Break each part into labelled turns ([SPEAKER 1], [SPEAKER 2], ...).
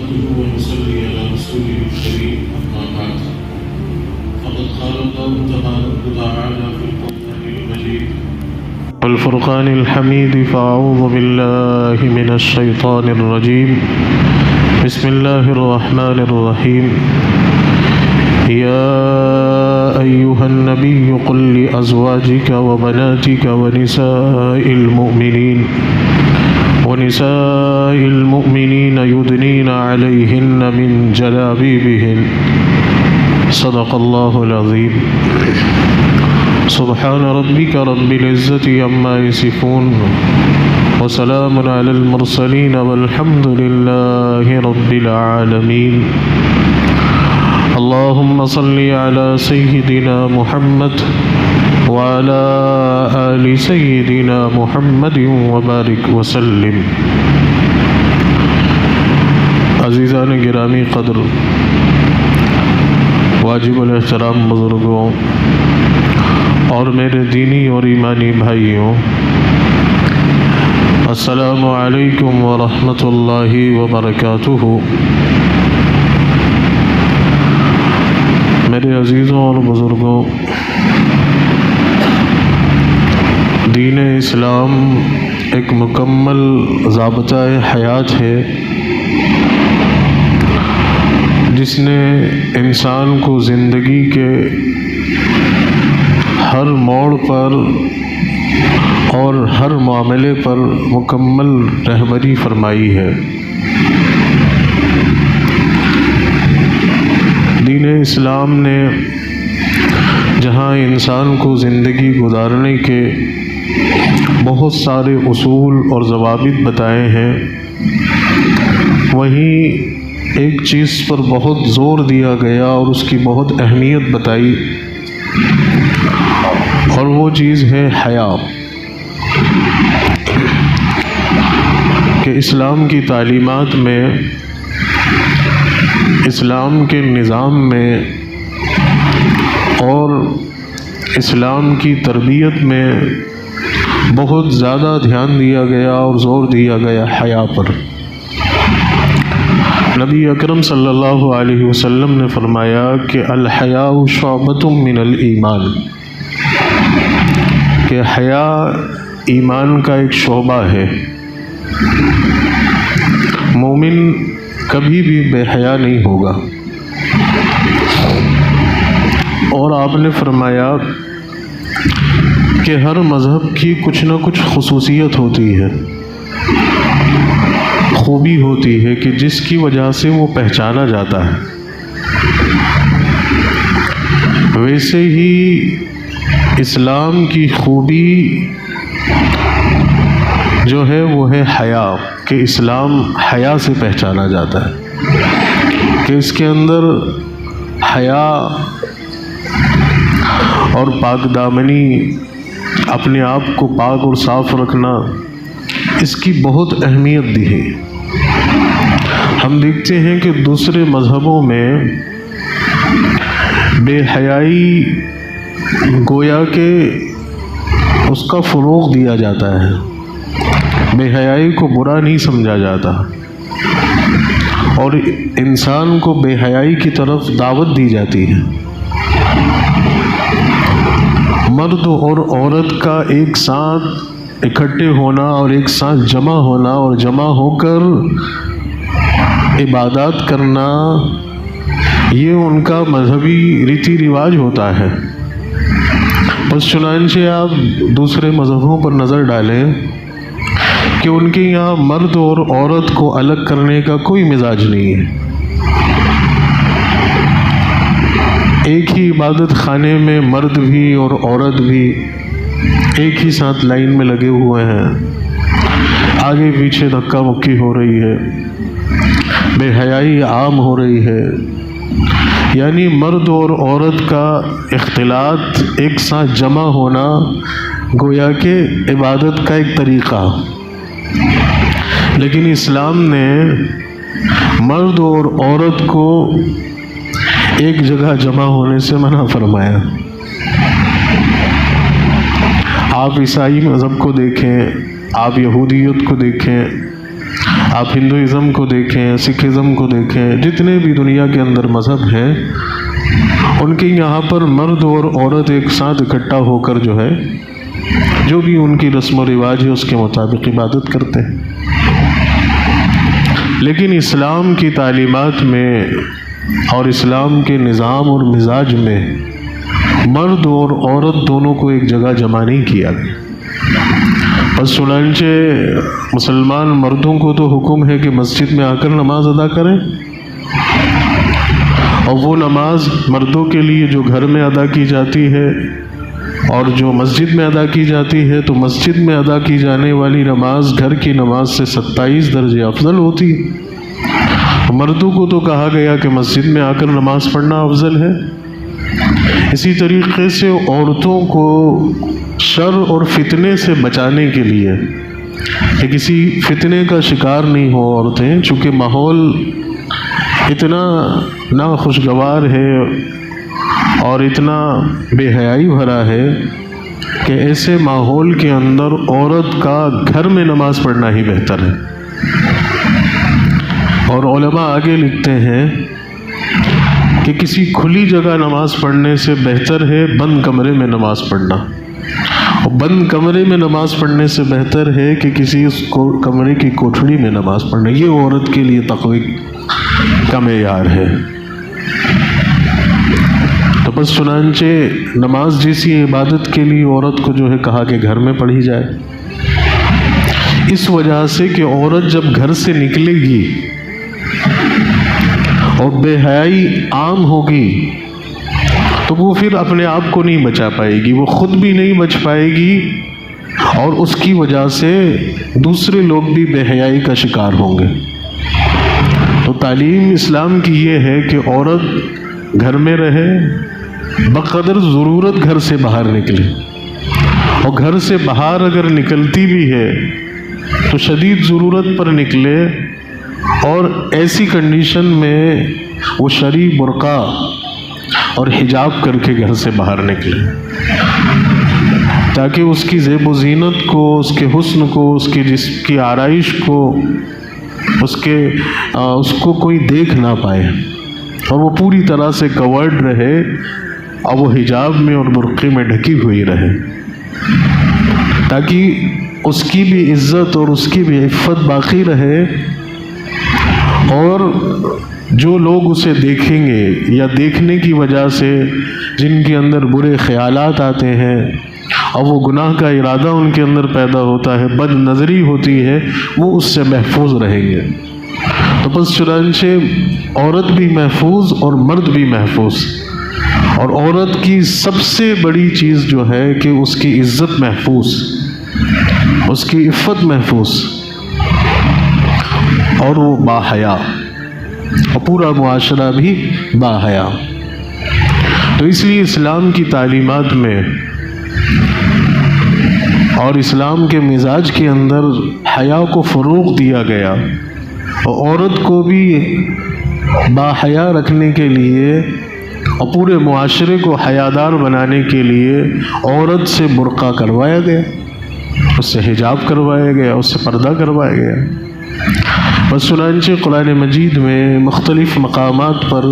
[SPEAKER 1] نحمده ونصلي على رسوله الكريم أما بعد فقد قال الله تبارك وتعالى في القرآن المجيد والفرقان الحميد فأعوذ بالله من الشيطان الرجيم بسم الله الرحمن الرحيم يا أيها النبي قل لأزواجك وبناتك ونساء المؤمنين يدنين عليهن من جلابيبهن صدق الله العظيم سبحان ربك رب العزة عما يصفون وسلام على المرسلين والحمد لله رب العالمين اللهم صل على سيدنا محمد وعلى آل سيدنا محمد وبارك وسلم. عزیزان گرامی قدر، واجب الاحترام بزرگوں اور میرے دینی اور ایمانی بھائیوں، السلام علیکم ورحمۃ اللہ وبرکاتہ. میرے عزیزوں اور بزرگوں، دین اسلام ایک مکمل ضابطہ حیات ہے جس نے انسان کو زندگی کے ہر موڑ پر اور ہر معاملے پر مکمل رہبری فرمائی ہے. دین اسلام نے جہاں انسان کو زندگی گزارنے کے بہت سارے اصول اور ضوابط بتائے ہیں، وہیں ایک چیز پر بہت زور دیا گیا اور اس کی بہت اہمیت بتائی، اور وہ چیز ہے حیا. کہ اسلام کی تعلیمات میں، اسلام کے نظام میں اور اسلام کی تربیت میں بہت زیادہ دھیان دیا گیا اور زور دیا گیا حیا پر. نبی اکرم صلی اللہ علیہ وسلم نے فرمایا کہ الحیاء شعبۃ من الایمان، کہ حیا ایمان کا ایک شعبہ ہے. مومن کبھی بھی بے حیا نہیں ہوگا. اور آپ نے فرمایا کہ ہر مذہب کی کچھ نہ کچھ خصوصیت ہوتی ہے، خوبی ہوتی ہے کہ جس کی وجہ سے وہ پہچانا جاتا ہے. ویسے ہی اسلام کی خوبی جو ہے وہ ہے حیا، کہ اسلام حیا سے پہچانا جاتا ہے، کہ اس کے اندر حیا اور پاک دامنی، اپنے آپ کو پاک اور صاف رکھنا، اس کی بہت اہمیت دی ہے. ہم دیکھتے ہیں کہ دوسرے مذہبوں میں بے حیائی گویا کہ اس کا فروغ دیا جاتا ہے، بے حیائی کو برا نہیں سمجھا جاتا، اور انسان کو بے حیائی کی طرف دعوت دی جاتی ہے. مرد اور عورت کا ایک ساتھ اکٹھے ہونا اور ایک ساتھ جمع ہونا اور جمع ہو کر عبادات کرنا، یہ ان کا مذہبی ریتی رواج ہوتا ہے. بس چنانچہ آپ دوسرے مذہبوں پر نظر ڈالیں کہ ان کے یہاں مرد اور عورت کو الگ کرنے کا کوئی مزاج نہیں ہے. ایک ہی عبادت خانے میں مرد بھی اور عورت بھی ایک ہی ساتھ لائن میں لگے ہوئے ہیں، آگے پیچھے دھکا مکی ہو رہی ہے، بے حیائی عام ہو رہی ہے. یعنی مرد اور عورت کا اختلاط، ایک ساتھ جمع ہونا، گویا کہ عبادت کا ایک طریقہ. لیکن اسلام نے مرد اور عورت کو ایک جگہ جمع ہونے سے منع فرمایا. آپ عیسائی مذہب کو دیکھیں، آپ یہودیت کو دیکھیں، آپ ہندوازم کو دیکھیں، سکھ ازم کو دیکھیں، جتنے بھی دنیا کے اندر مذہب ہیں، ان کے یہاں پر مرد اور عورت ایک ساتھ اکٹھا ہو کر جو ہے، جو بھی ان کی رسم و رواج ہے اس کے مطابق عبادت کرتے ہیں۔ لیکن اسلام کی تعلیمات میں اور اسلام کے نظام اور مزاج میں مرد اور عورت دونوں کو ایک جگہ جمع نہیں کیا گیا۔ بس چنانچہ مسلمان مردوں کو تو حکم ہے کہ مسجد میں آ کر نماز ادا کریں، اور وہ نماز مردوں کے لیے جو گھر میں ادا کی جاتی ہے اور جو مسجد میں ادا کی جاتی ہے، تو مسجد میں ادا کی جانے والی نماز گھر کی نماز سے 27 درجے افضل ہوتی ہے۔ مردوں کو تو کہا گیا کہ مسجد میں آ کر نماز پڑھنا افضل ہے۔ اسی طریقے سے عورتوں کو شر اور فتنے سے بچانے کے لیے کہ کسی فتنے کا شکار نہیں ہو عورتیں، چونکہ ماحول اتنا ناخوشگوار ہے اور اتنا بے حیائی بھرا ہے کہ ایسے ماحول کے اندر عورت کا گھر میں نماز پڑھنا ہی بہتر ہے۔ اور علماء آگے لکھتے ہیں کہ کسی کھلی جگہ نماز پڑھنے سے بہتر ہے بند کمرے میں نماز پڑھنا، اور بند کمرے میں نماز پڑھنے سے بہتر ہے کہ کسی اس کمرے کی کوٹھڑی میں نماز پڑھنا۔ یہ عورت کے لیے تقوی کا معیار ہے۔ تو بس چنانچہ نماز جیسی عبادت کے لیے عورت کو جو ہے کہا کہ گھر میں پڑھی جائے، اس وجہ سے کہ عورت جب گھر سے نکلے گی اور بے حیائی عام ہوگی تو وہ پھر اپنے آپ کو نہیں بچا پائے گی، وہ خود بھی نہیں بچ پائے گی، اور اس کی وجہ سے دوسرے لوگ بھی بے حیائی کا شکار ہوں گے۔ تو تعلیم اسلام کی یہ ہے کہ عورت گھر میں رہے، بقدر ضرورت گھر سے باہر نکلے، اور گھر سے باہر اگر نکلتی بھی ہے تو شدید ضرورت پر نکلے، اور ایسی کنڈیشن میں وہ شرعی برقع اور حجاب کر کے گھر سے باہر نکلے، تاکہ اس کی زیب و زینت کو، اس کے حسن کو، اس کے جسم کی آرائش کو، اس کو کوئی دیکھ نہ پائے، اور وہ پوری طرح سے کورڈ رہے، اور وہ حجاب میں اور برقعے میں ڈھکی ہوئی رہے، تاکہ اس کی بھی عزت اور اس کی بھی عفت باقی رہے، اور جو لوگ اسے دیکھیں گے یا دیکھنے کی وجہ سے جن کے اندر برے خیالات آتے ہیں اور وہ گناہ کا ارادہ ان کے اندر پیدا ہوتا ہے، بد نظری ہوتی ہے، وہ اس سے محفوظ رہیں گے۔ تو بس چنانچہ عورت بھی محفوظ اور مرد بھی محفوظ، اور عورت کی سب سے بڑی چیز جو ہے کہ اس کی عزت محفوظ، اس کی عفت محفوظ، اور وہ باحیا، اور پورا معاشرہ بھی باحیا۔ تو اس لیے اسلام کی تعلیمات میں اور اسلام کے مزاج کے اندر حیا کو فروغ دیا گیا، اور عورت کو بھی باحیا رکھنے کے لیے اور پورے معاشرے کو حیادار بنانے کے لیے عورت سے برقع کروایا گیا، اس سے حجاب کروایا گیا، اس سے پردہ کروایا گیا۔ بس چنانچہ قرآن مجید میں مختلف مقامات پر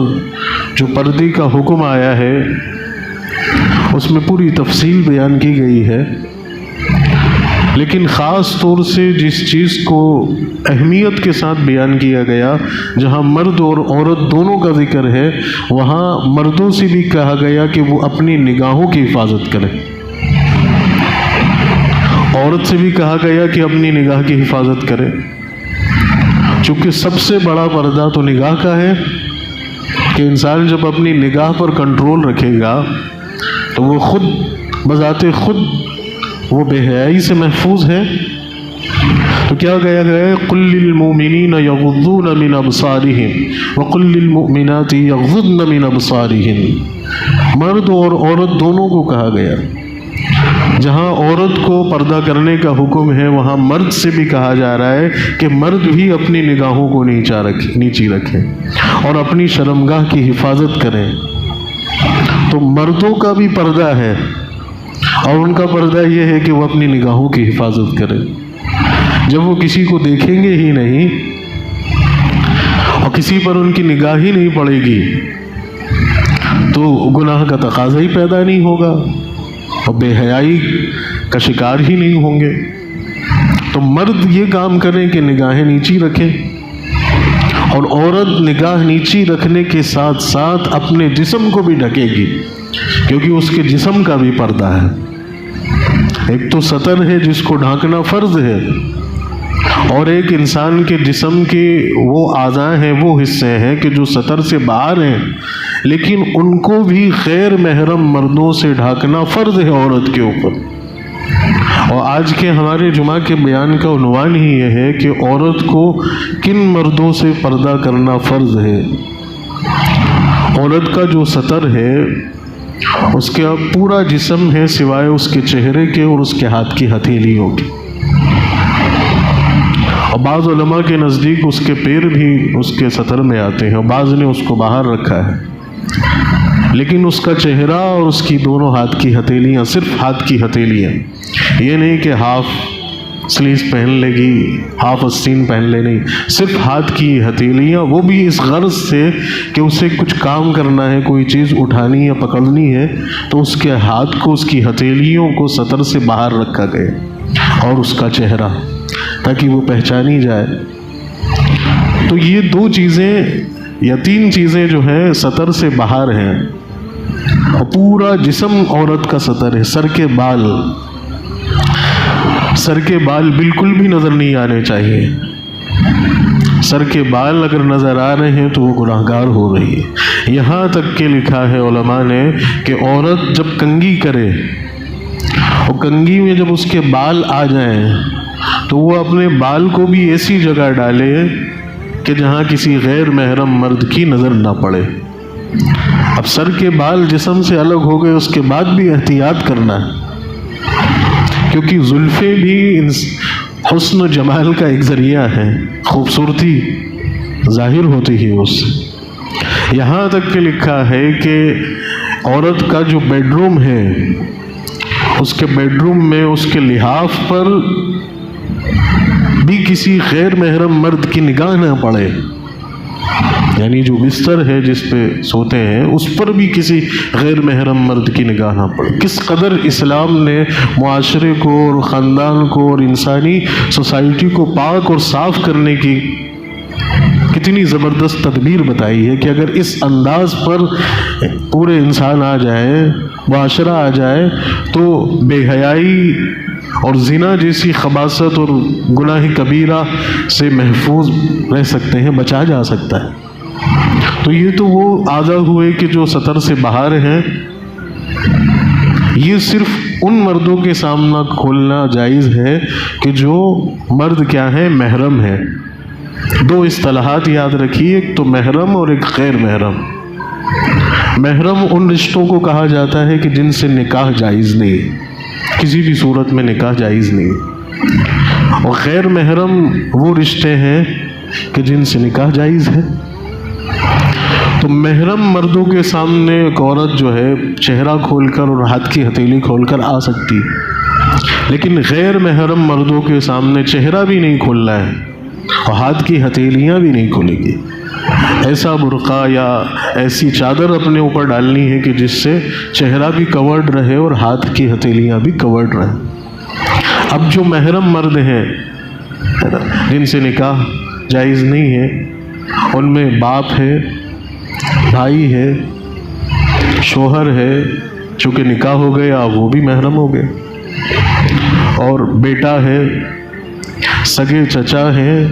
[SPEAKER 1] جو پردے کا حکم آیا ہے اس میں پوری تفصیل بیان کی گئی ہے، لیکن خاص طور سے جس چیز کو اہمیت کے ساتھ بیان کیا گیا، جہاں مرد اور عورت دونوں کا ذکر ہے، وہاں مردوں سے بھی کہا گیا کہ وہ اپنی نگاہوں کی حفاظت کریں، عورت سے بھی کہا گیا کہ اپنی نگاہ کی حفاظت کرے، چونکہ سب سے بڑا پردہ تو نگاہ کا ہے، کہ انسان جب اپنی نگاہ پر کنٹرول رکھے گا تو وہ خود بذات خود وہ بے حیائی سے محفوظ ہے۔ تو کیا کہا گیا ہے؟ قل للمؤمنین یغضون من ابصارہم وقل للمؤمنات یغضضن من ابصارہن، مرد اور عورت دونوں کو کہا گیا۔ جہاں عورت کو پردہ کرنے کا حکم ہے وہاں مرد سے بھی کہا جا رہا ہے کہ مرد بھی اپنی نگاہوں کو نیچی رکھیں اور اپنی شرمگاہ کی حفاظت کریں۔ تو مردوں کا بھی پردہ ہے، اور ان کا پردہ یہ ہے کہ وہ اپنی نگاہوں کی حفاظت کریں، جب وہ کسی کو دیکھیں گے ہی نہیں اور کسی پر ان کی نگاہ ہی نہیں پڑے گی تو گناہ کا تقاضا ہی پیدا نہیں ہوگا اور بے حیائی کا شکار ہی نہیں ہوں گے۔ تو مرد یہ کام کریں کہ نگاہیں نیچی رکھیں، اور عورت نگاہ نیچی رکھنے کے ساتھ ساتھ اپنے جسم کو بھی ڈھکے گی، کیونکہ اس کے جسم کا بھی پردہ ہے۔ ایک تو سطر ہے جس کو ڈھانکنا فرض ہے، اور ایک انسان کے جسم کے وہ اعضاء ہیں، وہ حصے ہیں کہ جو سطر سے باہر ہیں، لیکن ان کو بھی غیر محرم مردوں سے ڈھانکنا فرض ہے عورت کے اوپر۔ اور آج کے ہمارے جمعہ کے بیان کا عنوان ہی یہ ہے کہ عورت کو کن مردوں سے پردہ کرنا فرض ہے۔ عورت کا جو سطر ہے اس کا پورا جسم ہے سوائے اس کے چہرے کے اور اس کے ہاتھ کی ہتھیلیوں کے، اور بعض علماء کے نزدیک اس کے پیر بھی اس کے سطر میں آتے ہیں، اور بعض نے اس کو باہر رکھا ہے، لیکن اس کا چہرہ اور اس کی دونوں ہاتھ کی ہتھیلیاں، صرف ہاتھ کی ہتھیلیاں، یہ نہیں کہ ہاف سلیوز پہن لے گی، ہاف آستین پہن لے، نہیں، صرف ہاتھ کی ہتھیلیاں، وہ بھی اس غرض سے کہ اسے کچھ کام کرنا ہے، کوئی چیز اٹھانی یا پکڑنی ہے، تو اس کے ہاتھ کو، اس کی ہتھیلیوں کو سطر سے باہر رکھا گیا، اور اس کا چہرہ، تاکہ وہ پہچانی جائے۔ تو یہ دو چیزیں یا تین چیزیں جو ہیں سطر سے باہر ہیں، اور پورا جسم عورت کا سطر ہے۔ سر کے بال بالکل بھی نظر نہیں آنے چاہیے۔ سر کے بال اگر نظر آ رہے ہیں تو وہ گناہگار ہو رہی ہے۔ یہاں تک کہ لکھا ہے علماء نے کہ عورت جب کنگھی کرے اور کنگھی میں جب اس کے بال آ جائیں تو وہ اپنے بال کو بھی ایسی جگہ ڈالے کہ جہاں کسی غیر محرم مرد کی نظر نہ پڑے۔ اب سر کے بال جسم سے الگ ہو گئے، اس کے بعد بھی احتیاط کرنا ہے، کیونکہ زلفیں بھی حسن و جمال کا ایک ذریعہ ہے، خوبصورتی ظاہر ہوتی ہے اس سے۔ یہاں تک کہ لکھا ہے کہ عورت کا جو بیڈ روم ہے، اس کے بیڈ روم میں اس کے لحاف پر بھی کسی غیر محرم مرد کی نگاہ نہ پڑے، یعنی جو بستر ہے جس پہ سوتے ہیں اس پر بھی کسی غیر محرم مرد کی نگاہ نہ پڑے۔ کس قدر اسلام نے معاشرے کو اور خاندان کو اور انسانی سوسائٹی کو پاک اور صاف کرنے کی کتنی زبردست تدبیر بتائی ہے کہ اگر اس انداز پر پورے انسان آ جائے، معاشرہ آ جائے، تو بے حیائی اور زنا جیسی خباثت اور گناہ کبیرہ سے محفوظ رہ سکتے ہیں، بچا جا سکتا ہے۔ تو یہ تو وہ اعضاء ہوئے کہ جو سطر سے باہر ہیں، یہ صرف ان مردوں کے سامنا کھولنا جائز ہے کہ جو مرد کیا ہے، محرم ہے۔ دو اصطلاحات یاد رکھیے، ایک تو محرم اور ایک غیر محرم۔ محرم ان رشتوں کو کہا جاتا ہے کہ جن سے نکاح جائز نہیں، کسی بھی صورت میں نکاح جائز نہیں، اور غیر محرم وہ رشتے ہیں کہ جن سے نکاح جائز ہے۔ تو محرم مردوں کے سامنے ایک عورت جو ہے چہرہ کھول کر اور ہاتھ کی ہتھیلی کھول کر آ سکتی، لیکن غیر محرم مردوں کے سامنے چہرہ بھی نہیں کھولنا ہے اور ہاتھ کی ہتھیلیاں بھی نہیں کھلے گی۔ ایسا برقع یا ایسی چادر اپنے اوپر ڈالنی ہے کہ جس سے چہرہ بھی کورڈ رہے اور ہاتھ کی ہتھیلیاں بھی کورڈ رہیں۔ اب جو محرم مرد ہیں جن سے نکاح جائز نہیں ہے، ان میں باپ ہے، بھائی ہے، شوہر ہے، چونکہ نکاح ہو گیا وہ بھی محرم ہو گئے، اور بیٹا ہے، سگے چچا ہے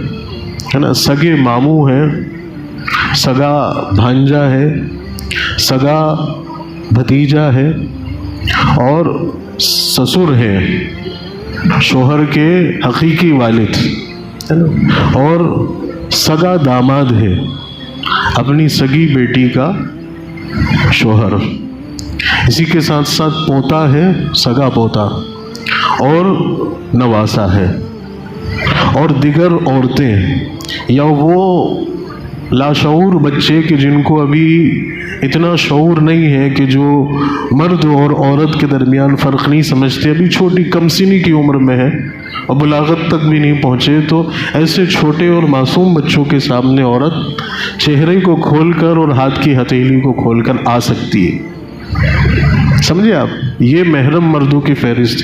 [SPEAKER 1] نا، سگے ماموں ہیں، سگا بھانجا ہے، سگا بھتیجا ہے، اور سسر ہے، شوہر کے حقیقی والد ہے نا، اور سگا داماد ہے، اپنی سگی بیٹی کا شوہر۔ اسی کے ساتھ ساتھ پوتا ہے، سگا پوتا، اور نواسا ہے، اور دیگر عورتیں یا وہ لاشعور بچے کہ جن کو ابھی اتنا شعور نہیں ہے کہ جو مرد اور عورت کے درمیان فرق نہیں سمجھتے، ابھی چھوٹی کم سنی کی عمر میں ہے اور بلاغت تک بھی نہیں پہنچے، تو ایسے چھوٹے اور معصوم بچوں کے سامنے عورت چہرے کو کھول کر اور ہاتھ کی ہتھیلی کو کھول کر آ سکتی ہے. سمجھے آپ؟ یہ محرم مردوں کی فہرست.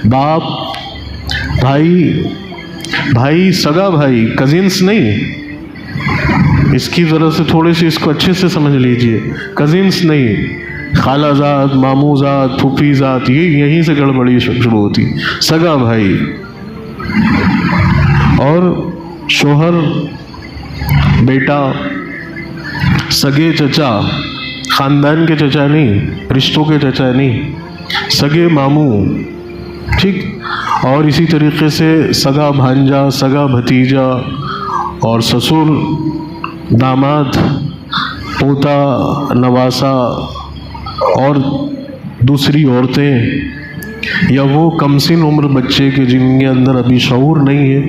[SPEAKER 1] باپ، بھائی سگا بھائی، کزنس نہیں، اس کی ذرا سے تھوڑی سی اس کو اچھے سے سمجھ لیجئے. کزنس نہیں، خالہ زاد، ماموں زاد، پھوپھی زاد، یہ یہیں سے گڑبڑی شروع ہوتی. سگا بھائی اور شوہر، بیٹا، سگے چچا، خاندان کے چچا نہیں، رشتوں کے چچا نہیں، سگے ماموں، ٹھیک. اور اسی طریقے سے سگا بھانجا، سگا بھتیجا، اور سسر، داماد، پوتا، نواسا، اور دوسری عورتیں، یا وہ کمسن عمر بچے کے جن کے اندر ابھی شعور نہیں ہے،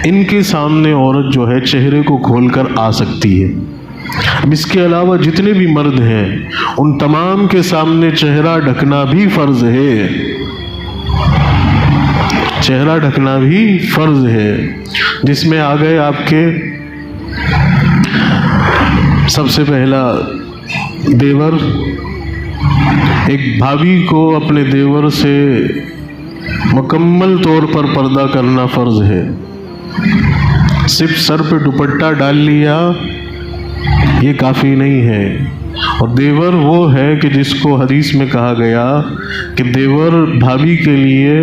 [SPEAKER 1] ان کے سامنے عورت جو ہے چہرے کو کھول کر آ سکتی ہے. اب اس کے علاوہ جتنے بھی مرد ہیں ان تمام کے سامنے چہرہ ڈھکنا بھی فرض ہے. چہرہ ڈھکنا بھی فرض ہے، جس میں آ گئے آپ کے سب سے پہلا دیور. ایک بھابھی کو اپنے دیور سے مکمل طور پر پردہ کرنا فرض ہے. صرف سر پہ دوپٹہ ڈال لیا یہ کافی نہیں ہے. اور دیور وہ ہے کہ جس کو حدیث میں کہا گیا کہ دیور بھابھی کے لیے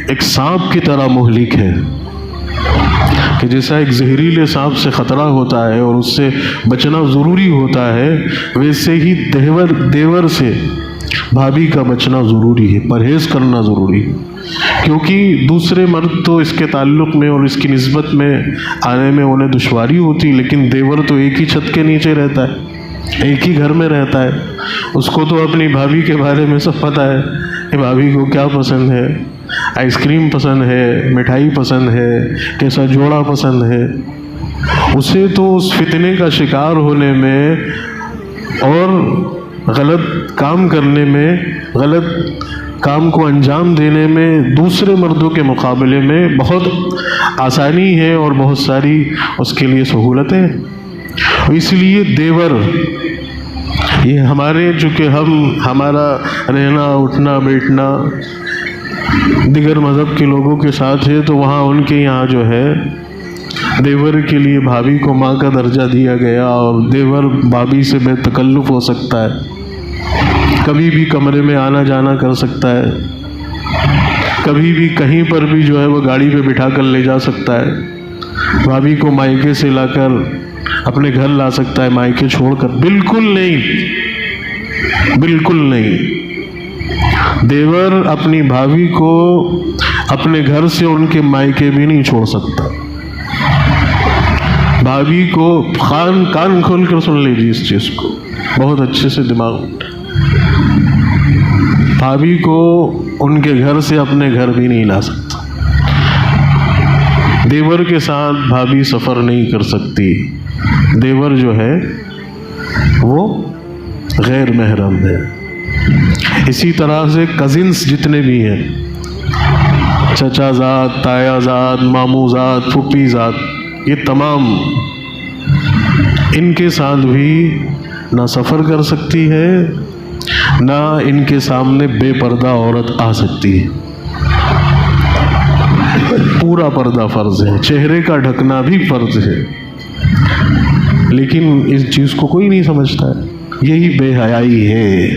[SPEAKER 1] ایک سانپ کی طرح مہلک ہے، کہ جیسا ایک زہریلے سانپ سے خطرہ ہوتا ہے اور اس سے بچنا ضروری ہوتا ہے، ویسے ہی دیور سے بھابھی کا بچنا ضروری ہے، پرہیز کرنا ضروری ہے. کیونکہ دوسرے مرد تو اس کے تعلق میں اور اس کی نسبت میں آنے میں انہیں دشواری ہوتی، لیکن دیور تو ایک ہی چھت کے نیچے رہتا ہے، ایک ہی گھر میں رہتا ہے. اس کو تو اپنی بھابھی کے بارے میں سب پتہ ہے کہ بھابھی کو کیا پسند ہے، آئس کریم پسند ہے، مٹھائی پسند ہے، کیسا جوڑا پسند ہے. اسے تو اس فتنے کا شکار ہونے میں اور غلط کام کرنے میں، غلط کام کو انجام دینے میں دوسرے مردوں کے مقابلے میں بہت آسانی ہے اور بہت ساری اس کے لیے سہولتیں. اس لیے دیور یہ ہمارے، چونکہ ہمارا رہنا اٹھنا بیٹھنا دیگر مذہب کے لوگوں کے ساتھ ہے، تو وہاں ان کے یہاں جو ہے دیور کے لیے بھابھی کو ماں کا درجہ دیا گیا، اور دیور بھابھی سے بے تکلف ہو سکتا ہے، کبھی بھی کمرے میں آنا جانا کر سکتا ہے، کبھی بھی کہیں پر بھی جو ہے وہ گاڑی پہ بٹھا کر لے جا سکتا ہے، بھابھی کو مائکے سے لا کر اپنے گھر لا سکتا ہے، مائکے چھوڑ کر. بالکل نہیں، بالکل نہیں. دیور اپنی بھابھی کو اپنے گھر سے ان کے مائکے بھی نہیں چھوڑ سکتا. بھابھی کو کان کھول کر سن لیجیے اس چیز کو بہت اچھے سے دماغ میں. بھابھی کو ان کے گھر سے اپنے گھر بھی نہیں لا سکتا. دیور کے ساتھ بھابھی سفر نہیں کر سکتی. دیور جو ہے وہ غیر محرم ہے. اسی طرح سے کزنس جتنے بھی ہیں، چچا زاد، تایا زاد، ماموں زاد، پھوپھی زاد، یہ تمام ان کے ساتھ بھی نہ سفر کر سکتی ہے، نہ ان کے سامنے بے پردہ عورت آ سکتی ہے. پورا پردہ فرض ہے، چہرے کا ڈھکنا بھی فرض ہے، لیکن اس چیز کو کوئی نہیں سمجھتا ہے. یہی بے حیائی ہے،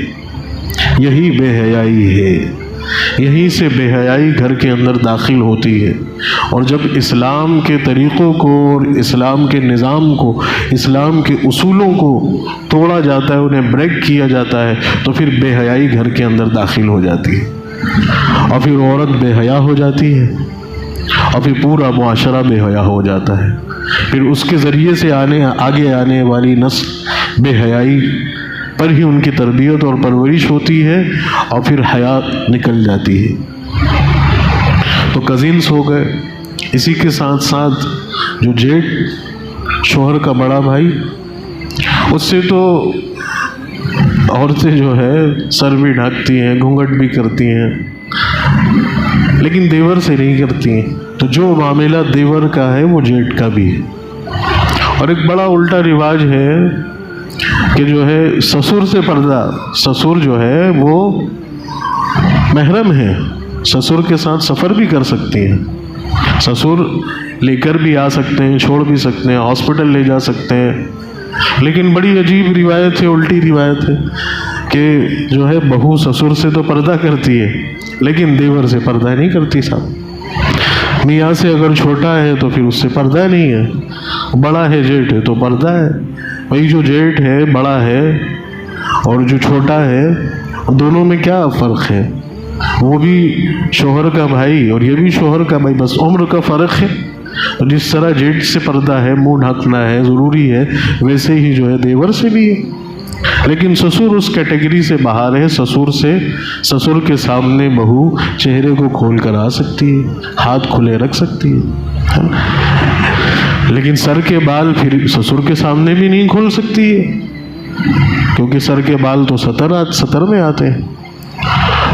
[SPEAKER 1] یہی بے حیائی ہے. یہیں سے بے حیائی گھر کے اندر داخل ہوتی ہے. اور جب اسلام کے طریقوں کو اور اسلام کے نظام کو، اسلام کے اصولوں کو توڑا جاتا ہے، انہیں بریک کیا جاتا ہے، تو پھر بے حیائی گھر کے اندر داخل ہو جاتی ہے، اور پھر عورت بے حیا ہو جاتی ہے، اور پھر پورا معاشرہ بے حیا ہو جاتا ہے. پھر اس کے ذریعے سے آگے آنے والی نسل بے حیائی پر ہی ان کی تربیت اور پرورش ہوتی ہے، اور پھر حیا نکل جاتی ہے. تو کزنس ہو گئے، اسی کے ساتھ ساتھ جو جیٹ شوہر کا بڑا بھائی، اس سے تو عورتیں جو ہے سر بھی ڈھانکتی ہیں، گھونگھٹ بھی کرتی ہیں، لیکن دیور سے نہیں کرتی ہیں۔ تو جو معاملہ دیور کا ہے وہ جیٹھ کا بھی ہے۔ اور ایک بڑا الٹا رواج ہے کہ جو ہے سسر سے پردہ، سسر جو ہے وہ محرم ہے، سسر کے ساتھ سفر بھی کر سکتی ہیں، سسر لے کر بھی آ سکتے ہیں، چھوڑ بھی سکتے ہیں، ہاسپٹل لے جا سکتے ہیں، لیکن بڑی عجیب روایت ہے، الٹی روایت ہے کہ جو ہے بہو سسر سے تو پردہ کرتی ہے لیکن دیور سے پردہ نہیں کرتی صاحب۔ میاں سے اگر چھوٹا ہے تو پھر اس سے پردہ نہیں ہے، بڑا ہے جیٹھ ہے تو پردہ ہے۔ بھائی جو جیٹھ ہے، بڑا ہے، اور جو چھوٹا ہے، دونوں میں کیا فرق ہے؟ وہ بھی شوہر کا بھائی اور یہ بھی شوہر کا بھائی، بس عمر کا فرق ہے۔ جس طرح جیٹھ سے پردہ ہے، منہ ڈھکنا ہے، ضروری ہے، ویسے ہی جو ہے دیور سے بھی ہے۔ لیکن سسر اس کیٹیگری سے باہر ہے، سسر کے سامنے بہو چہرے کو کھول کر آ سکتی ہے، ہاتھ کھلے رکھ سکتی ہے، لیکن سر کے بال پھر سسر کے سامنے بھی نہیں کھول سکتی ہے، کیونکہ سر کے بال تو سطر میں آتے ہیں۔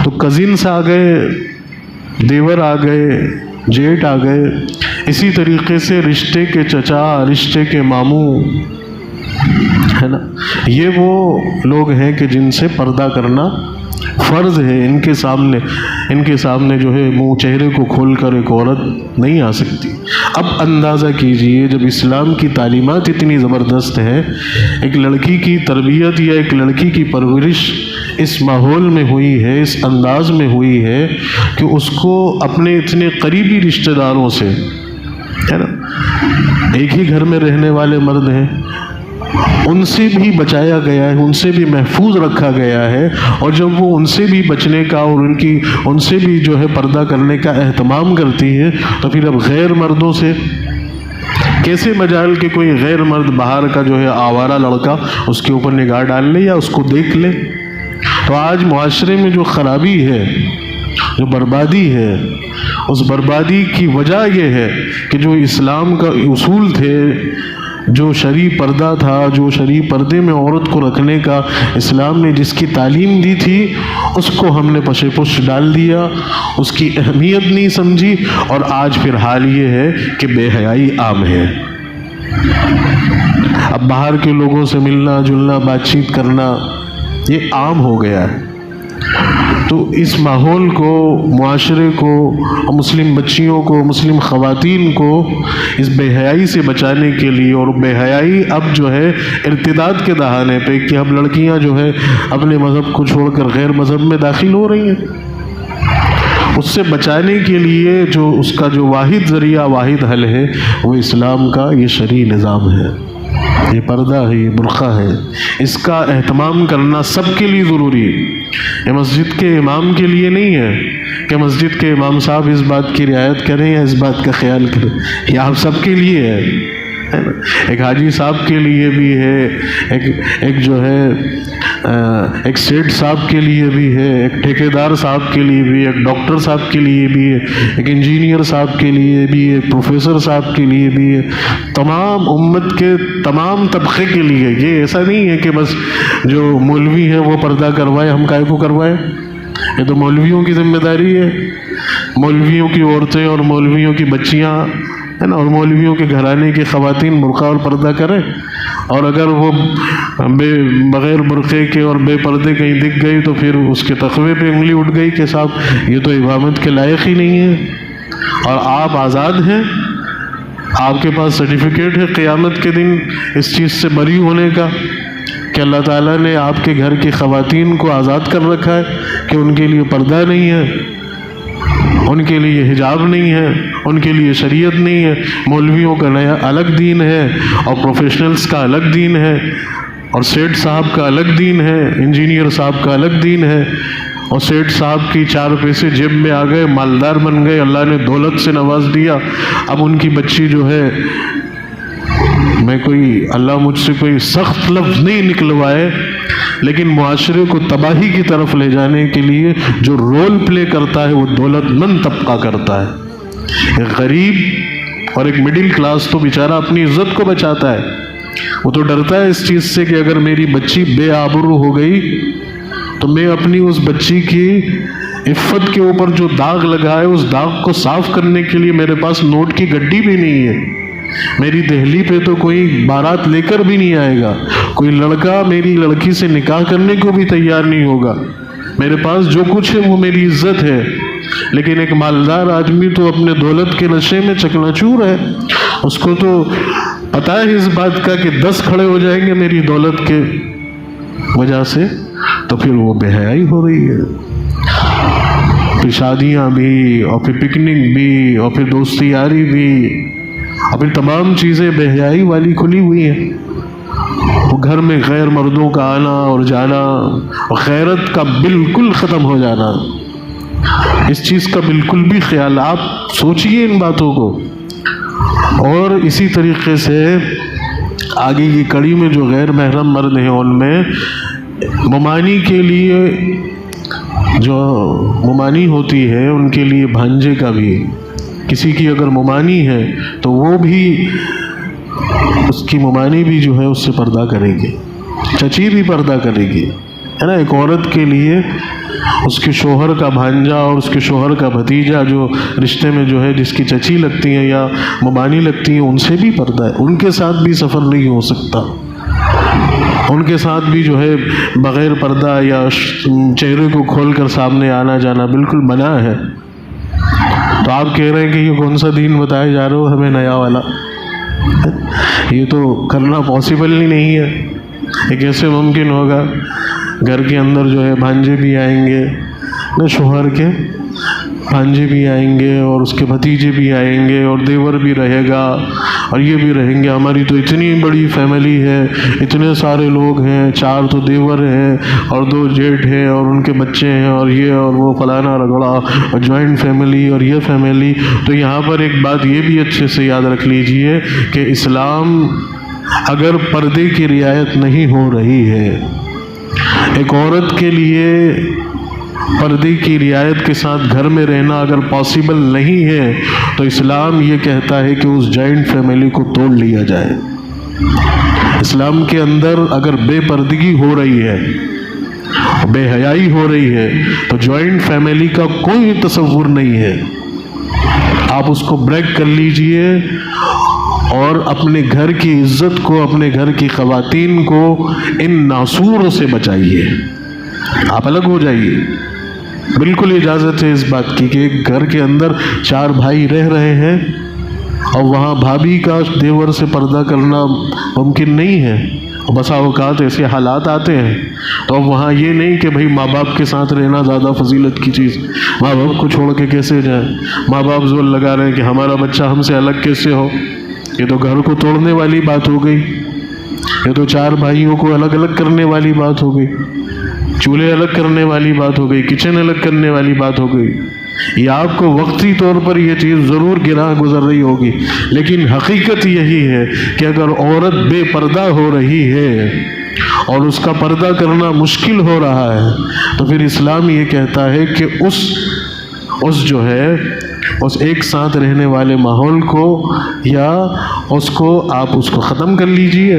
[SPEAKER 1] تو کزنس آ گئے، دیور آ گئے، جیٹھ آ گئے، اسی طریقے سے رشتے کے چچا، رشتے کے ماموں، ہے نا، یہ وہ لوگ ہیں کہ جن سے پردہ کرنا فرض ہے۔ ان کے سامنے جو ہے منہ چہرے کو کھول کر ایک عورت نہیں آ سکتی۔ اب اندازہ کیجئے جب اسلام کی تعلیمات اتنی زبردست ہیں، ایک لڑکی کی تربیت یا ایک لڑکی کی پرورش اس ماحول میں ہوئی ہے، اس انداز میں ہوئی ہے کہ اس کو اپنے اتنے قریبی رشتہ داروں سے، ہے نا، ایک ہی گھر میں رہنے والے مرد ہیں، ان سے بھی بچایا گیا ہے، ان سے بھی محفوظ رکھا گیا ہے، اور جب وہ ان سے بھی بچنے کا اور ان سے بھی جو ہے پردہ کرنے کا اہتمام کرتی ہے، تو پھر اب غیر مردوں سے کیسے مجال کہ کوئی غیر مرد باہر کا جو ہے آوارہ لڑکا اس کے اوپر نگاہ ڈال لے یا اس کو دیکھ لے۔ تو آج معاشرے میں جو خرابی ہے، جو بربادی ہے، اس بربادی کی وجہ یہ ہے کہ جو اسلام کا اصول تھے، جو شرعی پردہ تھا، جو شرعی پردے میں عورت کو رکھنے کا اسلام نے جس کی تعلیم دی تھی، اس کو ہم نے پشے پش ڈال دیا، اس کی اہمیت نہیں سمجھی، اور آج پھر حال یہ ہے کہ بے حیائی عام ہے۔ اب باہر کے لوگوں سے ملنا جلنا، بات چیت کرنا، یہ عام ہو گیا ہے۔ تو اس ماحول کو، معاشرے کو، مسلم بچیوں کو، مسلم خواتین کو اس بے حیائی سے بچانے کے لیے، اور بے حیائی اب جو ہے ارتداد کے دہانے پہ کہ اب لڑکیاں جو ہے اپنے مذہب کو چھوڑ کر غیر مذہب میں داخل ہو رہی ہیں، اس سے بچانے کے لیے جو اس کا جو واحد ذریعہ، واحد حل ہے، وہ اسلام کا یہ شرعی نظام ہے، یہ پردہ ہے، یہ برقع ہے۔ اس کا اہتمام کرنا سب کے لیے ضروری ہے۔ یہ مسجد کے امام کے لیے نہیں ہے کہ مسجد کے امام صاحب اس بات کی رعایت کریں یا اس بات کا خیال کریں، یہ آپ سب کے لیے ہے۔ ایک حاجی صاحب کے لیے بھی ہے، ایک جو ہے ایک سیٹ صاحب کے لیے بھی ہے، ایک ٹھیکیدار صاحب کے لیے بھی، ایک ڈاکٹر صاحب کے لیے بھی ہے، ایک انجینئر صاحب کے لیے بھی ہے، ایک پروفیسر صاحب کے لیے بھی ہے، تمام امت کے تمام طبقے کے لیے۔ یہ ایسا نہیں ہے کہ بس جو مولوی ہے وہ پردہ کروائے، ہم کائے کو کروائے، یہ تو مولویوں کی ذمہ داری ہے۔ مولویوں کی عورتیں اور مولویوں کی بچیاں، ہے نا، اور مولویوں کے گھرانے کی خواتین برقع اور پردہ کریں، اور اگر وہ بغیر برقعے کے اور بے پردے کہیں دکھ گئی تو پھر اس کے تقوی پہ انگلی اٹھ گئی کہ صاحب یہ تو امامت کے لائق ہی نہیں ہے، اور آپ آزاد ہیں، آپ کے پاس سرٹیفکیٹ ہے قیامت کے دن اس چیز سے بری ہونے کا کہ اللہ تعالیٰ نے آپ کے گھر کی خواتین کو آزاد کر رکھا ہے کہ ان کے لیے پردہ نہیں ہے، ان کے لیے حجاب نہیں ہے، ان کے لیے شریعت نہیں ہے۔ مولویوں کا نیا الگ دین ہے، اور پروفیشنلز کا الگ دین ہے، اور سیٹ صاحب کا الگ دین ہے، انجینئر صاحب کا الگ دین ہے، اور سیٹ صاحب کی 4 پیسے جیب میں آ گئے، مالدار بن گئے، اللہ نے دولت سے نواز دیا، اب ان کی بچی جو ہے، اللہ مجھ سے کوئی سخت لفظ نہیں نکلوائے، لیکن معاشرے کو تباہی کی طرف لے جانے کے لیے جو رول پلے کرتا ہے وہ دولت مند طبقہ کرتا ہے۔ غریب اور ایک مڈل کلاس تو بیچارہ اپنی عزت کو بچاتا ہے، وہ تو ڈرتا ہے اس چیز سے کہ اگر میری بچی بے آبرو ہو گئی تو میں اپنی اس بچی کی عفت کے اوپر جو داغ لگا ہے اس داغ کو صاف کرنے کے لیے میرے پاس نوٹ کی گڈی بھی نہیں ہے، میری دہلی پہ تو کوئی بارات لے کر بھی نہیں آئے گا، کوئی لڑکا میری لڑکی سے نکاح کرنے کو بھی تیار نہیں ہوگا، میرے پاس جو کچھ ہے وہ میری عزت ہے۔ لیکن ایک مالدار آدمی تو اپنے دولت کے نشے میں چکناچور ہے، اس کو تو پتہ ہے اس بات کا کہ 10 کھڑے ہو جائیں گے میری دولت کے وجہ سے، تو پھر وہ بے حیائی ہو رہی ہے، پھر شادیاں بھی اور پھر پکنک بھی اور پھر دوستی یاری بھی اور پھر تمام چیزیں بے حیائی والی کھلی ہوئی ہیں۔ وہ گھر میں غیر مردوں کا آنا اور جانا اور غیرت کا بالکل ختم ہو جانا، اس چیز کا بالکل بھی خیال، آپ سوچئے ان باتوں کو۔ اور اسی طریقے سے آگے کی کڑی میں جو غیر محرم مرد ہیں ان میں ممانی کے لیے جو ممانی ہوتی ہے ان کے لیے بھانجے کا بھی، کسی کی اگر ممانی ہے تو وہ بھی اس کی ممانی بھی جو ہے اس سے پردہ کرے گی، چچی بھی پردہ کرے گی، ہے نا۔ ایک عورت کے لیے اس کے شوہر کا بھانجا اور اس کے شوہر کا بھتیجا جو رشتے میں جو ہے جس کی چچی لگتی ہیں یا ممانی لگتی ہیں ان سے بھی پردہ ہے، ان کے ساتھ بھی سفر نہیں ہو سکتا، ان کے ساتھ بھی جو ہے بغیر پردہ یا چہرے کو کھول کر سامنے آنا جانا بالکل منع ہے۔ تو آپ کہہ رہے ہیں کہ یہ کون سا دین بتایا جا رہا ہو ہمیں نیا والا، یہ تو کرنا پاسبل ہی نہیں ہے، یہ کیسے ممکن ہوگا؟ گھر کے اندر جو ہے بھانجے بھی آئیں گے، نہ شوہر کے بھانجے بھی آئیں گے اور اس کے بھتیجے بھی آئیں گے اور دیور بھی رہے گا اور یہ بھی رہیں گے، ہماری تو اتنی بڑی فیملی ہے، اتنے سارے لوگ ہیں، 4 تو دیور ہیں اور 2 جیٹھ ہیں اور ان کے بچے ہیں اور یہ اور وہ فلانا رگڑا اور جوائنٹ فیملی اور یہ فیملی۔ تو یہاں پر ایک بات یہ بھی اچھے سے یاد رکھ لیجئے کہ اسلام اگر پردے کی رعایت نہیں ہو رہی ہے، ایک عورت کے لیے پردے کی رعایت کے ساتھ گھر میں رہنا اگر پاسبل نہیں ہے تو اسلام یہ کہتا ہے کہ اس جوائنٹ فیملی کو توڑ لیا جائے۔ اسلام کے اندر اگر بے پردگی ہو رہی ہے، بے حیائی ہو رہی ہے تو جوائنٹ فیملی کا کوئی تصور نہیں ہے، آپ اس کو بریک کر لیجئے اور اپنے گھر کی عزت کو، اپنے گھر کی خواتین کو ان ناسوروں سے بچائیے، آپ الگ ہو جائیے۔ بالکل اجازت ہے اس بات کی کہ ایک گھر کے اندر 4 بھائی رہ رہے ہیں اور وہاں بھابھی کا دیور سے پردہ کرنا ممکن نہیں ہے، بسا اوقات ایسے حالات آتے ہیں تو اب وہاں یہ نہیں کہ بھئی ماں باپ کے ساتھ رہنا زیادہ فضیلت کی چیز، ماں باپ کو چھوڑ کے کیسے جائیں، ماں باپ زور لگا رہے ہیں کہ ہمارا بچہ ہم سے الگ کیسے ہو، یہ تو گھر کو توڑنے والی بات ہو گئی، یہ تو 4 بھائیوں کو الگ الگ کرنے والی بات ہو گئی، چولہے الگ کرنے والی بات ہو گئی، کچن الگ کرنے والی بات ہو گئی۔ یہ آپ کو وقتی طور پر یہ چیز ضرور گراں گزر رہی ہوگی، لیکن حقیقت یہی ہے کہ اگر عورت بے پردہ ہو رہی ہے اور اس کا پردہ کرنا مشکل ہو رہا ہے تو پھر اسلام یہ کہتا ہے کہ اس جو ہے اس ایک ساتھ رہنے والے ماحول کو یا اس کو ختم کر لیجئے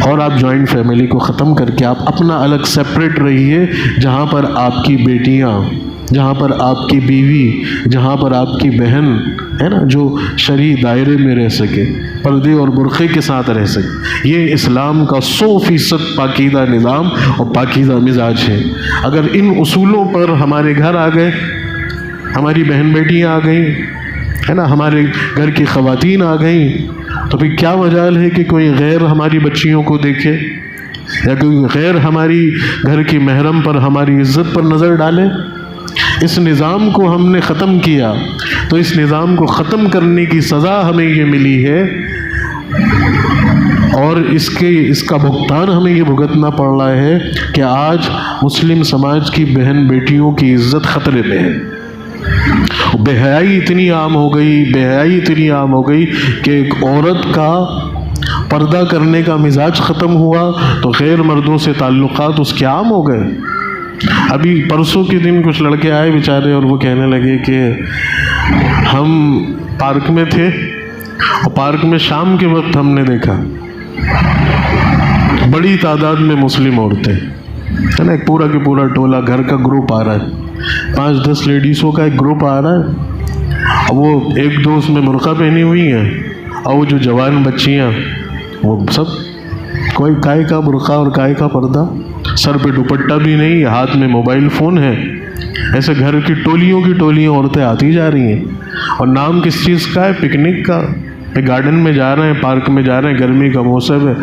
[SPEAKER 1] اور آپ جوائنٹ فیملی کو ختم کر کے آپ اپنا الگ سیپریٹ رہیے، جہاں پر آپ کی بیٹیاں، جہاں پر آپ کی بیوی، جہاں پر آپ کی بہن ہے نا جو شرعی دائرے میں رہ سکے، پردے اور برقعے کے ساتھ رہ سکے۔ یہ اسلام کا 100% پاکیزہ نظام اور پاکیزہ مزاج ہے۔ اگر ان اصولوں پر ہمارے گھر آ گئے، ہماری بہن بیٹیاں آ گئیں، ہے نا، ہمارے گھر کی خواتین آ گئیں، تو پھر کیا مجال ہے کہ کوئی غیر ہماری بچیوں کو دیکھے یا کوئی غیر ہماری گھر کی محرم پر ہماری عزت پر نظر ڈالے؟ اس نظام کو ہم نے ختم کیا تو اس نظام کو ختم کرنے کی سزا ہمیں یہ ملی ہے اور اس کا بھگتان ہمیں یہ بھگتنا پڑ رہا ہے کہ آج مسلم سماج کی بہن بیٹیوں کی عزت خطرے میں ہے۔ بے حیائی اتنی عام ہو گئی کہ ایک عورت کا پردہ کرنے کا مزاج ختم ہوا تو غیر مردوں سے تعلقات اس کے عام ہو گئے۔ ابھی پرسوں کے دن کچھ لڑکے آئے بیچارے اور وہ کہنے لگے کہ ہم پارک میں تھے اور پارک میں شام کے وقت ہم نے دیکھا بڑی تعداد میں مسلم عورتیں ہے نا، ایک پورا کے پورا ٹولہ گھر کا گروپ آ رہا ہے، 5-10 لیڈیزوں کا ایک گروپ آ رہا ہے، اور وہ ایک دو اس میں برقع پہنی ہوئی ہیں، اور وہ جو جوان بچیاں وہ سب کوئی کائے کا برقع اور کائے کا پردہ، سر پہ دوپٹہ بھی نہیں، ہاتھ میں موبائل فون ہے، ایسے گھر کی ٹولیاں عورتیں آتی جا رہی ہیں، اور نام کس چیز کا ہے؟ پکنک کا، گارڈن میں جا رہے ہیں، پارک میں جا رہے ہیں، گرمی کا موسم ہے،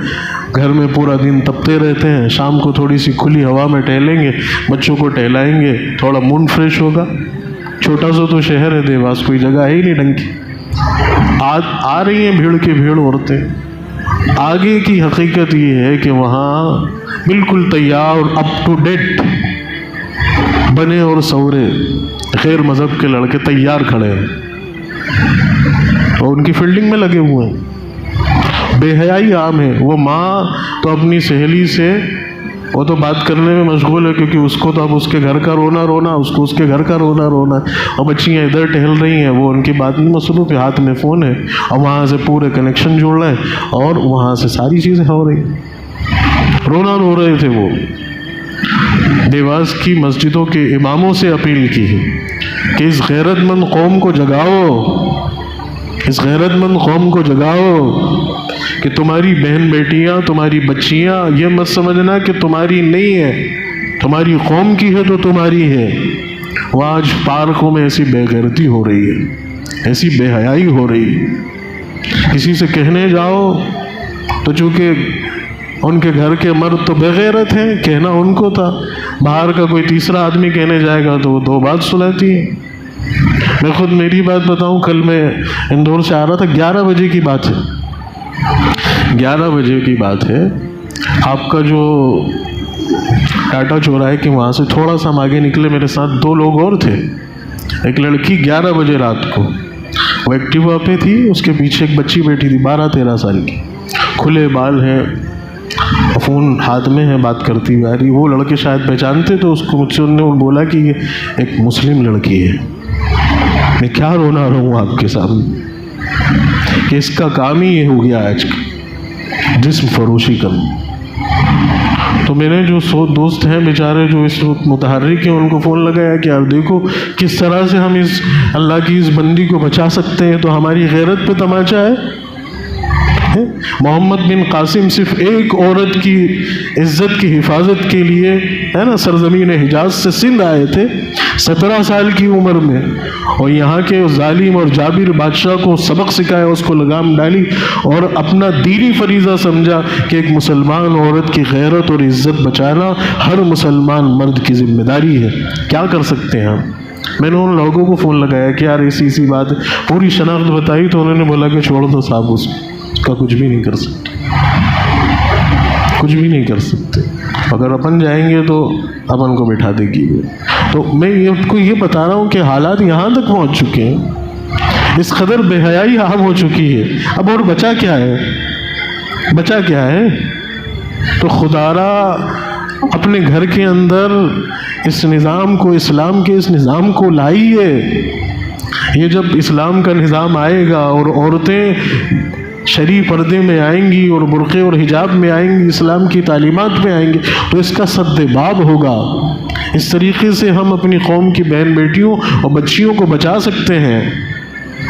[SPEAKER 1] گھر میں پورا دن تپتے رہتے ہیں، شام کو تھوڑی سی کھلی ہوا میں ٹہلیں گے، بچوں کو ٹہلائیں گے، تھوڑا موڈ فریش ہوگا۔ چھوٹا سا تو شہر ہے دیواس، کوئی جگہ ہے ہی نہیں ڈھنگ کی، آ رہی ہیں بھیڑ کی بھیڑ عورتیں۔ آگے کی حقیقت یہ ہے کہ وہاں بالکل تیار اور اپ ٹو ڈیٹ بنے اور سورے غیر مذہب کے لڑکے تیار کھڑے ہیں اور ان کی فیلڈنگ میں لگے ہوئے ہیں۔ بے حیائی عام ہے۔ وہ ماں تو اپنی سہیلی سے وہ تو بات کرنے میں مشغول ہے، کیونکہ اس کو تو اب اس کے گھر کا رونا، اس کو اس کے گھر کا رونا، اور بچیاں ادھر ٹہل رہی ہیں، وہ ان کی بات نہیں مصروف ہے، ہاتھ میں فون ہے، اور وہاں سے پورے کنیکشن جوڑ رہے ہیں اور وہاں سے ساری چیزیں ہو رہی ہیں۔ رونا رو رہے تھے وہ۔ دیواس کی مسجدوں کے اماموں سے اپیل کی ہے کہ اس غیرت مند قوم کو جگاؤ، اس غیرت مند قوم کو جگاؤ کہ تمہاری بہن بیٹیاں، تمہاری بچیاں یہ مت سمجھنا کہ تمہاری نہیں ہے، تمہاری قوم کی ہے تو تمہاری ہے۔ وہ آج پارکوں میں ایسی بے غیرتی ہو رہی ہے، ایسی بے حیائی ہو رہی ہے، کسی سے کہنے جاؤ تو چونکہ ان کے گھر کے مرد تو بے غیرت ہیں، کہنا ان کو تھا، باہر کا کوئی تیسرا آدمی کہنے جائے گا تو وہ دو بات سناتی ہے۔ میں خود میری بات بتاؤں، کل میں اندور سے آ رہا تھا، 11 بجے کی بات ہے، 11 بجے کی بات ہے، آپ کا جو ٹاٹا چوراہے کے وہاں سے تھوڑا سا ہم آگے نکلے، میرے ساتھ 2 لوگ اور تھے، ایک لڑکی 11 بجے رات کو وہ ایکٹیوا پہ تھی، اس کے پیچھے ایک بچی بیٹھی تھی 12-13 سال کی، کھلے بال ہیں، فون ہاتھ میں ہے، بات کرتی ہوئی آ رہی۔ وہ لڑکے شاید پہچانتے تو اس کو مجھ سے انہوں نے بولا کہ یہ ایک مسلم لڑکی ہے۔ میں کیا رونا رہوں آپ کے سامنے کہ اس کا کام ہی یہ ہو گیا آج کا، جسم فروشی کرنا۔ تو میں نے جو دوست ہیں بیچارے جو اس وقت متحرک ہیں، ان کو فون لگایا کہ یار دیکھو کس طرح سے ہم اس اللہ کی اس بندی کو بچا سکتے ہیں، تو ہماری غیرت پہ تماچا ہے۔ محمد بن قاسم صرف ایک عورت کی عزت کی حفاظت کے لیے ہے نا سرزمین حجاز سے سندھ آئے تھے 17 سال کی عمر میں، اور یہاں کے ظالم اور جابر بادشاہ کو سبق سکھایا، اس کو لگام ڈالی اور اپنا دینی فریضہ سمجھا کہ ایک مسلمان عورت کی غیرت اور عزت بچانا ہر مسلمان مرد کی ذمہ داری ہے۔ کیا کر سکتے ہیں ہم؟ میں نے ان لوگوں کو فون لگایا کہ یار ایسی بات ہے، پوری شناخت بتائی تو انہوں نے بولا کہ چھوڑ دو صاحب، اس کا کچھ بھی نہیں کر سکتے، کچھ بھی نہیں کر سکتے، اگر اپن جائیں گے تو اپن کو بٹھا دے گی۔ تو میں آپ کو یہ بتا رہا ہوں کہ حالات یہاں تک پہنچ چکے ہیں، اس قدر بے حیائی عام ہو چکی ہے۔ اب اور بچا کیا ہے؟ بچا کیا ہے؟ تو خدارا اپنے گھر کے اندر اس نظام کو، اسلام کے اس نظام کو لائیے۔ یہ جب اسلام کا نظام آئے گا اور عورتیں شرعی پردے میں آئیں گی اور برقعے اور حجاب میں آئیں گی، اسلام کی تعلیمات میں آئیں گی، تو اس کا سد باب ہوگا۔ اس طریقے سے ہم اپنی قوم کی بہن بیٹیوں اور بچیوں کو بچا سکتے ہیں۔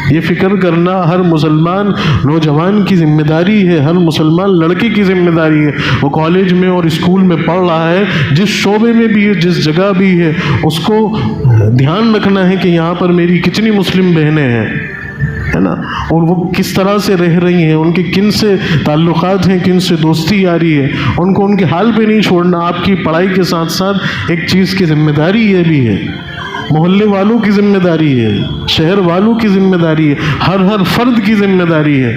[SPEAKER 1] یہ فکر کرنا ہر مسلمان نوجوان کی ذمہ داری ہے، ہر مسلمان لڑکے کی ذمہ داری ہے۔ وہ کالج میں اور اسکول میں پڑھ رہا ہے، جس شعبے میں بھی ہے، جس جگہ بھی ہے، اس کو دھیان رکھنا ہے کہ یہاں پر میری کتنی مسلم بہنیں ہیں، ہے نا، اور وہ کس طرح سے رہ رہی ہیں، ان کے کن سے تعلقات ہیں، کن سے دوستی یاری ہے، ان کو ان کے حال پہ نہیں چھوڑنا۔ آپ کی پڑھائی کے ساتھ ساتھ ایک چیز کی ذمہ داری یہ بھی ہے، محلے والوں کی ذمہ داری ہے، شہر والوں کی ذمہ داری ہے، ہر فرد کی ذمہ داری ہے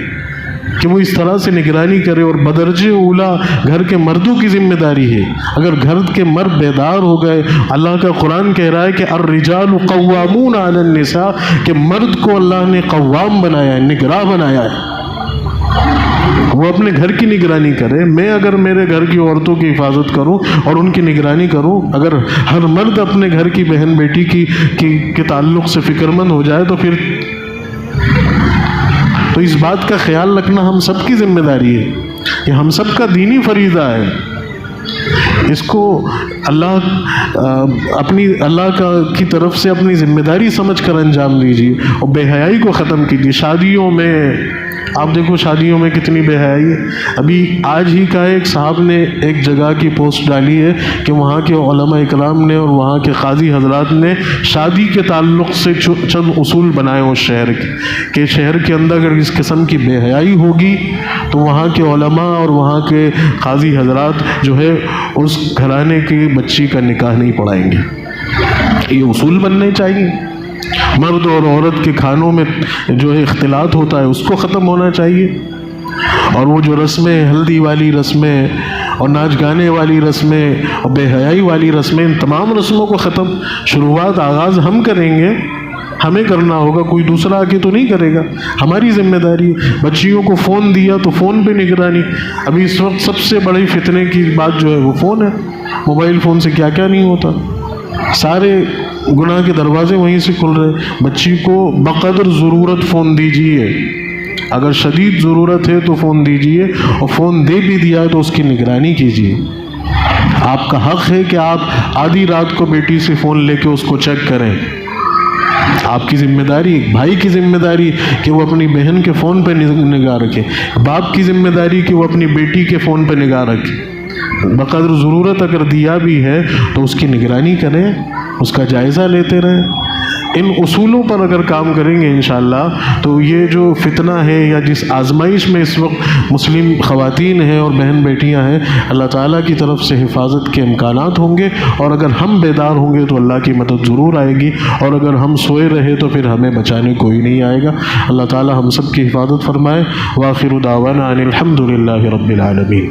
[SPEAKER 1] کہ وہ اس طرح سے نگرانی کرے، اور بدرجہ اولا گھر کے مردوں کی ذمہ داری ہے۔ اگر گھر کے مرد بیدار ہو گئے، اللہ کا قرآن کہہ رہا ہے کہ الرجال قوامون علی النساء، کہ مرد کو اللہ نے قوام بنایا ہے، نگراں بنایا ہے، وہ اپنے گھر کی نگرانی کرے۔ میں اگر میرے گھر کی عورتوں کی حفاظت کروں اور ان کی نگرانی کروں، اگر ہر مرد اپنے گھر کی بہن بیٹی کی تعلق سے فکر مند ہو جائے، تو تو اس بات کا خیال رکھنا ہم سب کی ذمہ داری ہے، یہ ہم سب کا دینی فریضہ ہے۔ اس کو اللہ کی طرف سے اپنی ذمہ داری سمجھ کر انجام دیجیے، اور بے حیائی کو ختم کیجیے۔ شادیوں میں آپ دیکھو، شادیوں میں کتنی بے حیائی ہے۔ ابھی آج ہی کا ایک صاحب نے ایک جگہ کی پوسٹ ڈالی ہے کہ وہاں کے علماء اکرام نے اور وہاں کے قاضی حضرات نے شادی کے تعلق سے چند اصول بنائے اس شہر کے، کہ شہر کے اندر اگر اس قسم کی بے حیائی ہوگی تو وہاں کے علماء اور وہاں کے قاضی حضرات جو ہے اس گھرانے کی بچی کا نکاح نہیں پڑھائیں گے۔ یہ اصول بننے چاہیے۔ مرد اور عورت کے کھانوں میں جو ہے اختلاط ہوتا ہے اس کو ختم ہونا چاہیے، اور وہ جو رسمیں، ہلدی والی رسمیں اور ناچ گانے والی رسمیں اور بے حیائی والی رسمیں، ان تمام رسموں کو ختم، شروعات آغاز ہم کریں گے، ہمیں کرنا ہوگا، کوئی دوسرا آگے تو نہیں کرے گا، ہماری ذمہ داری ہے۔ بچیوں کو فون دیا تو فون پہ نگرانی، ابھی اس وقت سب سے بڑی فتنے کی بات جو ہے وہ فون ہے۔ موبائل فون سے کیا کیا نہیں ہوتا، سارے گناہ کے دروازے وہیں سے کھل رہے۔ بچی کو بقدر ضرورت فون دیجیے، اگر شدید ضرورت ہے تو فون دیجیے، اور فون دے بھی دیا ہے تو اس کی نگرانی کیجیے۔ آپ کا حق ہے کہ آپ آدھی رات کو بیٹی سے فون لے کے اس کو چیک کریں، آپ کی ذمہ داری، بھائی کی ذمہ داری کہ وہ اپنی بہن کے فون پہ نگاہ رکھے، باپ کی ذمہ داری کہ وہ اپنی بیٹی کے فون پہ نگاہ رکھے۔ بقدر ضرورت اگر دیا بھی ہے تو اس کی نگرانی کریں، اس کا جائزہ لیتے رہیں۔ ان اصولوں پر اگر کام کریں گے انشاءاللہ تو یہ جو فتنہ ہے یا جس آزمائش میں اس وقت مسلم خواتین ہیں اور بہن بیٹیاں ہیں، اللہ تعالیٰ کی طرف سے حفاظت کے امکانات ہوں گے، اور اگر ہم بیدار ہوں گے تو اللہ کی مدد ضرور آئے گی، اور اگر ہم سوئے رہے تو پھر ہمیں بچانے کوئی نہیں آئے گا۔ اللہ تعالیٰ ہم سب کی حفاظت فرمائے۔ وآخر دعوانا ان الحمد للہ رب العالمین۔